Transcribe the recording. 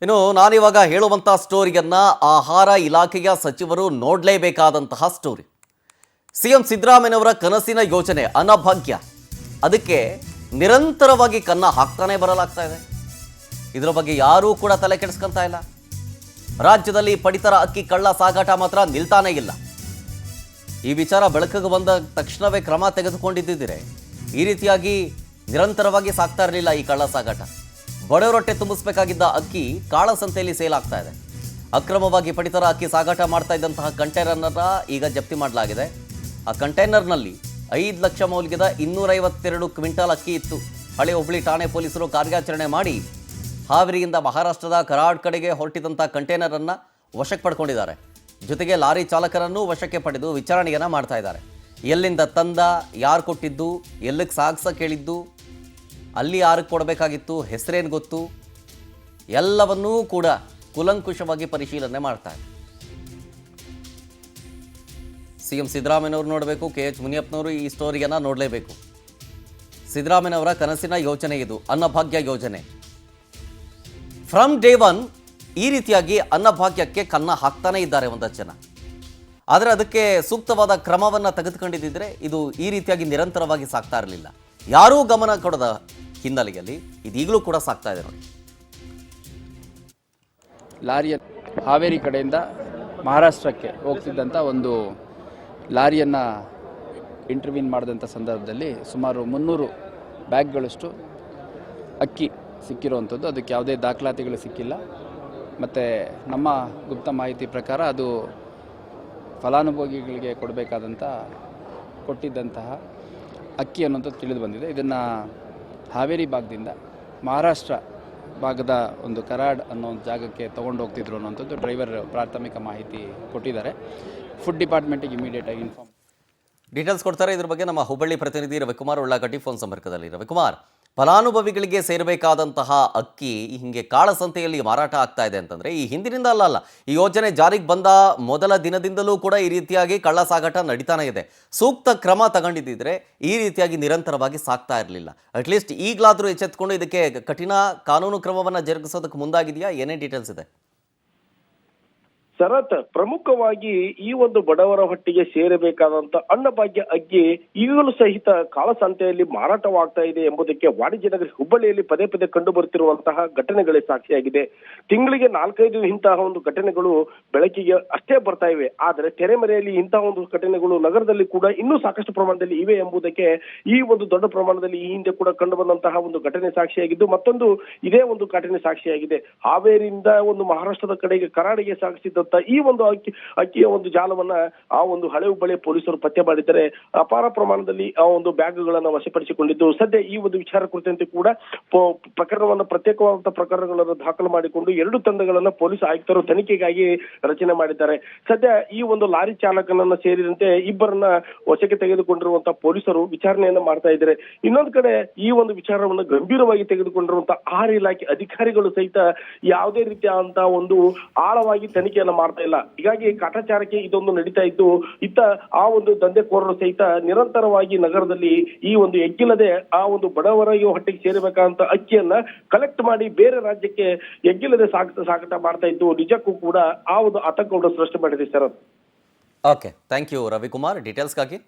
ಇನ್ನು ನಾನಿವಾಗ ಹೇಳುವಂಥ ಸ್ಟೋರಿಯನ್ನ ಆಹಾರ ಇಲಾಖೆಯ ಸಚಿವರು ನೋಡಲೇಬೇಕಾದಂತಹ ಸ್ಟೋರಿ. ಸಿಎಂ ಸಿದ್ದರಾಮಯ್ಯನವರ ಕನಸಿನ ಯೋಜನೆ ಅನ್ನಭಾಗ್ಯ, ಅದಕ್ಕೆ ನಿರಂತರವಾಗಿ ಕನ್ನ ಹಾಕ್ತಾನೆ ಬರಲಾಗ್ತಾ ಇದೆ. ಇದರ ಬಗ್ಗೆ ಯಾರೂ ಕೂಡ ತಲೆ ಕೆಡಿಸ್ಕೊಂತಾ ಇಲ್ಲ. ರಾಜ್ಯದಲ್ಲಿ ಪಡಿತರ ಅಕ್ಕಿ ಕಳ್ಳ ಸಾಗಾಟ ಮಾತ್ರ ನಿಲ್ತಾನೇ ಇಲ್ಲ. ಈ ವಿಚಾರ ಬೆಳಕಿಗೆ ಬಂದ ತಕ್ಷಣವೇ ಕ್ರಮ ತೆಗೆದುಕೊಂಡಿದ್ದಿದ್ರೆ ಈ ರೀತಿಯಾಗಿ ನಿರಂತರವಾಗಿ ಸಾಗ್ತಾ ಇರಲಿಲ್ಲ ಈ ಕಳ್ಳ ಸಾಗಾಟ. ಬಡವರೊಟ್ಟೆ ತುಂಬಿಸಬೇಕಾಗಿದ್ದ ಅಕ್ಕಿ ಕಾಳಸಂತೆಯಲ್ಲಿ ಸೇಲ್ ಆಗ್ತಾ ಇದೆ. ಅಕ್ರಮವಾಗಿ ಪಡಿತರ ಅಕ್ಕಿ ಸಾಗಾಟ ಮಾಡ್ತಾ ಇದ್ದಂತಹ ಕಂಟೈನರ್ನ ಈಗ ಜಪ್ತಿ ಮಾಡಲಾಗಿದೆ. ಆ ಕಂಟೈನರ್ನಲ್ಲಿ 5 ಲಕ್ಷ ಮೌಲ್ಯದ 252 ಕ್ವಿಂಟಾಲ್ ಅಕ್ಕಿ ಇತ್ತು. ಹಳೆ ಹುಬ್ಳಿ ಠಾಣೆ ಪೊಲೀಸರು ಕಾರ್ಯಾಚರಣೆ ಮಾಡಿ ಹಾವೇರಿಯಿಂದ ಮಹಾರಾಷ್ಟ್ರದ ಕರಾಡ್ ಕಡೆಗೆ ಹೊರಟಿದಂಥ ಕಂಟೈನರನ್ನು ವಶಕ್ಕೆ ಪಡ್ಕೊಂಡಿದ್ದಾರೆ. ಜೊತೆಗೆ ಲಾರಿ ಚಾಲಕರನ್ನು ವಶಕ್ಕೆ ಪಡೆದು ವಿಚಾರಣೆಯನ್ನು ಮಾಡ್ತಾ ಇದ್ದಾರೆ. ಎಲ್ಲಿಂದ ತಂದ, ಯಾರು ಕೊಟ್ಟಿದ್ದು, ಎಲ್ಲಿಗೆ ಸಾಗಿಸಕ್ಕೆ ಹೇಳಿದ್ದು, ಅಲ್ಲಿ ಯಾರಿಗೆ ಕೊಡಬೇಕಾಗಿತ್ತು, ಹೆಸರೇನು ಗೊತ್ತು, ಎಲ್ಲವನ್ನೂ ಕೂಡ ಕೂಲಂಕುಷವಾಗಿ ಪರಿಶೀಲನೆ ಮಾಡ್ತಾರೆ. ಸಿಎಂ ಸಿದ್ದರಾಮಯ್ಯನವರು ನೋಡಬೇಕು, KH ಮುನಿಯಪ್ಪನವರು ಈ ಸ್ಟೋರಿಯನ್ನು ನೋಡಲೇಬೇಕು. ಸಿದ್ದರಾಮಯ್ಯನವರ ಕನಸಿನ ಯೋಜನೆ ಇದು, ಅನ್ನಭಾಗ್ಯ ಯೋಜನೆ. ಫ್ರಮ್ ಡೇ ಒನ್ ಈ ರೀತಿಯಾಗಿ ಅನ್ನಭಾಗ್ಯಕ್ಕೆ ಕನ್ನ ಹಾಕ್ತಾನೇ ಇದ್ದಾರೆ ಒಂದಷ್ಟು ಜನ. ಆದರೆ ಅದಕ್ಕೆ ಸೂಕ್ತವಾದ ಕ್ರಮವನ್ನು ತೆಗೆದುಕೊಂಡಿದ್ದರೆ ಇದು ಈ ರೀತಿಯಾಗಿ ನಿರಂತರವಾಗಿ ಸಾಗ್ತಾ ಇರಲಿಲ್ಲ. ಯಾರೂ ಗಮನ ಕೊಡದ ಹಿನ್ನೆಲೆಯಲ್ಲಿ ಇದೀಗಲೂ ಕೂಡ ಸಾಗ್ತಾ ಇದೆ ನೋಡಿ. ಲಾರಿಯ ಹಾವೇರಿ ಕಡೆಯಿಂದ ಮಹಾರಾಷ್ಟ್ರಕ್ಕೆ ಹೋಗ್ತಿದ್ದಂಥ ಒಂದು ಲಾರಿಯನ್ನು ಇಂಟರ್ವ್ಯೂನ್ ಮಾಡಿದಂಥ ಸಂದರ್ಭದಲ್ಲಿ ಸುಮಾರು 300 ಬ್ಯಾಗ್ಗಳಷ್ಟು ಅಕ್ಕಿ ಸಿಕ್ಕಿರುವಂಥದ್ದು. ಅದಕ್ಕೆ ಯಾವುದೇ ದಾಖಲಾತಿಗಳು ಸಿಕ್ಕಿಲ್ಲ. ಮತ್ತು ನಮ್ಮ ಗುಪ್ತ ಮಾಹಿತಿ ಪ್ರಕಾರ ಅದು ಫಲಾನುಭವಿಗಳಿಗೆ ಕೊಟ್ಟಿದ್ದಂತಹ ಅಕ್ಕಿ ಅನ್ನೋಂಥದ್ದು ತಿಳಿದು ಬಂದಿದೆ. ಇದನ್ನು ಹಾವೇರಿ ಭಾಗದಿಂದ ಮಹಾರಾಷ್ಟ್ರ ಭಾಗದ ಒಂದು ಕರಾಡ್ ಅನ್ನೋ ಒಂದು ಜಾಗಕ್ಕೆ ತೊಗೊಂಡು ಹೋಗ್ತಿದ್ರು ಅನ್ನೋಂಥದ್ದು ಡ್ರೈವರ್ ಪ್ರಾಥಮಿಕ ಮಾಹಿತಿ ಕೊಟ್ಟಿದ್ದಾರೆ. ಫುಡ್ ಡಿಪಾರ್ಟ್ಮೆಂಟಿಗೆ ಇಮಿಡಿಯೇಟಾಗಿ ಇನ್ಫಾರ್ಮ್ ಡೀಟೇಲ್ಸ್ ಕೊಡ್ತಾರೆ. ಇದ್ರ ಬಗ್ಗೆ ನಮ್ಮ ಹುಬ್ಬಳ್ಳಿ ಪ್ರತಿನಿಧಿ ರವಿಕುಮಾರ್ ಉಳ್ಳಾಗಡ್ಡಿ ಫೋನ್ ಸಂಪರ್ಕದಲ್ಲಿ. ರವಿಕುಮಾರ್, ಫಲಾನುಭವಿಗಳಿಗೆ ಸೇರಬೇಕಾದಂತಹ ಅಕ್ಕಿ ಹಿಂಗೆ ಕಾಳಸಂತೆಯಲ್ಲಿ ಮಾರಾಟ ಆಗ್ತಾ ಇದೆ ಅಂತಂದರೆ ಈ ಹಿಂದಿನಿಂದ ಅಲ್ಲ, ಈ ಯೋಜನೆ ಜಾರಿಗೆ ಬಂದ ಮೊದಲ ದಿನದಿಂದಲೂ ಕೂಡ ಈ ರೀತಿಯಾಗಿ ಕಳ್ಳ ಸಾಗಾಟ ನಡೀತಾನೆ ಇದೆ. ಸೂಕ್ತ ಕ್ರಮ ತಗೊಂಡಿದ್ದಿದ್ರೆ ಈ ರೀತಿಯಾಗಿ ನಿರಂತರವಾಗಿ ಸಾಗ್ತಾ ಇರಲಿಲ್ಲ. ಅಟ್ಲೀಸ್ಟ್ ಈಗಲಾದರೂ ಎಚ್ಚೆತ್ಕೊಂಡು ಇದಕ್ಕೆ ಕಠಿಣ ಕಾನೂನು ಕ್ರಮವನ್ನು ಜರುಗಿಸೋದಕ್ಕೆ ಮುಂದಾಗಿದೆಯಾ? ಏನೇ ಡೀಟೇಲ್ಸ್ ಇದೆ? ಶರತ್, ಪ್ರಮುಖವಾಗಿ ಈ ಒಂದು ಬಡವರ ಹೊಟ್ಟಿಗೆ ಸೇರಬೇಕಾದಂತ ಅನ್ನಭಾಗ್ಯ ಅಕ್ಕಿ ಈಗಲೂ ಸಹಿತ ಕಾಳಸಂತೆಯಲ್ಲಿ ಮಾರಾಟವಾಗ್ತಾ ಇದೆ ಎಂಬುದಕ್ಕೆ ವಾಣಿಜ್ಯ ನಗರಿ ಹುಬ್ಬಳ್ಳಿಯಲ್ಲಿ ಪದೇ ಪದೇ ಕಂಡು ಬರುತ್ತಿರುವಂತಹ ಘಟನೆಗಳೇ ಸಾಕ್ಷಿಯಾಗಿದೆ. ತಿಂಗಳಿಗೆ 4-5 ಇಂತಹ ಒಂದು ಘಟನೆಗಳು ಬೆಳಕಿಗೆ ಅಷ್ಟೇ ಬರ್ತಾ ಇವೆ. ಆದರೆ ತೆರೆಮರೆಯಲ್ಲಿ ಇಂತಹ ಒಂದು ಘಟನೆಗಳು ನಗರದಲ್ಲಿ ಕೂಡ ಇನ್ನೂ ಸಾಕಷ್ಟು ಪ್ರಮಾಣದಲ್ಲಿ ಇವೆ ಎಂಬುದಕ್ಕೆ ಈ ಒಂದು ದೊಡ್ಡ ಪ್ರಮಾಣದಲ್ಲಿ ಈ ಹಿಂದೆ ಕೂಡ ಕಂಡು ಬಂದಂತಹ ಒಂದು ಘಟನೆ ಸಾಕ್ಷಿಯಾಗಿದ್ದು, ಮತ್ತೊಂದು ಇದೇ ಒಂದು ಘಟನೆ ಸಾಕ್ಷಿಯಾಗಿದೆ. ಹಾವೇರಿಯಿಂದ ಒಂದು ಮಹಾರಾಷ್ಟ್ರದ ಕಡೆಗೆ ಕರಾಡಿಗೆ ಸಾಗಿಸಿದ್ದ ಈ ಒಂದು ಅಕ್ಕಿಯ ಒಂದು ಜಾಲವನ್ನ ಆ ಒಂದು ಹಳೆ ಹುಬ್ಬಳ್ಳಿ ಪೊಲೀಸರು ಪತ್ತೆ ಮಾಡಿದ್ದಾರೆ. ಅಪಾರ ಪ್ರಮಾಣದಲ್ಲಿ ಆ ಒಂದು ಬ್ಯಾಗ್ಗಳನ್ನು ವಶಪಡಿಸಿಕೊಂಡಿದ್ದು, ಸದ್ಯ ಈ ಒಂದು ವಿಚಾರ ಕುರಿತಂತೆ ಕೂಡ ಪ್ರಕರಣವನ್ನು ಪ್ರತ್ಯೇಕವಾದಂತಹ ಪ್ರಕರಣಗಳನ್ನು ದಾಖಲು ಮಾಡಿಕೊಂಡು 2 ತಂಡಗಳನ್ನ ಪೊಲೀಸ್ ಆಯುಕ್ತರು ತನಿಖೆಗಾಗಿ ರಚನೆ ಮಾಡಿದ್ದಾರೆ. ಸದ್ಯ ಈ ಒಂದು ಲಾರಿ ಚಾಲಕನನ್ನ ಸೇರಿದಂತೆ ಇಬ್ಬರನ್ನ ವಶಕ್ಕೆ ತೆಗೆದುಕೊಂಡಿರುವಂತಹ ಪೊಲೀಸರು ವಿಚಾರಣೆಯನ್ನ ಮಾಡ್ತಾ ಇದ್ದಾರೆ. ಇನ್ನೊಂದು ಕಡೆ ಈ ಒಂದು ವಿಚಾರವನ್ನು ಗಂಭೀರವಾಗಿ ತೆಗೆದುಕೊಂಡಿರುವಂತಹ ಆಹಾರ ಇಲಾಖೆ ಅಧಿಕಾರಿಗಳು ಸಹಿತ ಯಾವುದೇ ರೀತಿಯಾದಂತಹ ಒಂದು ಆಳವಾಗಿ ತನಿಖೆಯನ್ನು ಮಾಡ್ತಾ ಇಲ್ಲ. ಹೀಗಾಗಿ ಕಾಟಾಚಾರಕ್ಕೆ ಇದೊಂದು ನಡೀತಾ ಇದ್ದು, ಇತ್ತ ಆ ಒಂದು ದಂಧೆಕೋರರು ಸಹಿತ ನಿರಂತರವಾಗಿ ನಗರದಲ್ಲಿ ಈ ಒಂದು ಎಗ್ಗಿಲ್ಲದೆ ಆ ಒಂದು ಬಡವರಿಗೆ ಹೊಟ್ಟೆಗೆ ಸೇರಬೇಕಾದಂತ ಅಕ್ಕಿಯನ್ನ ಕಲೆಕ್ಟ್ ಮಾಡಿ ಬೇರೆ ರಾಜ್ಯಕ್ಕೆ ಎಗ್ಗಿಲ್ಲದೆ ಸಾಗಾಟ ಮಾಡ್ತಾ ಇದ್ದು ನಿಜಕ್ಕೂ ಕೂಡ ಆ ಒಂದು ಆತಂಕವನ್ನು ಸೃಷ್ಟಿ ಮಾಡಿದೆ sir. Okay, thank you Ravikumar ಡೀಟೇಲ್ಸ್ಗಾಗಿ.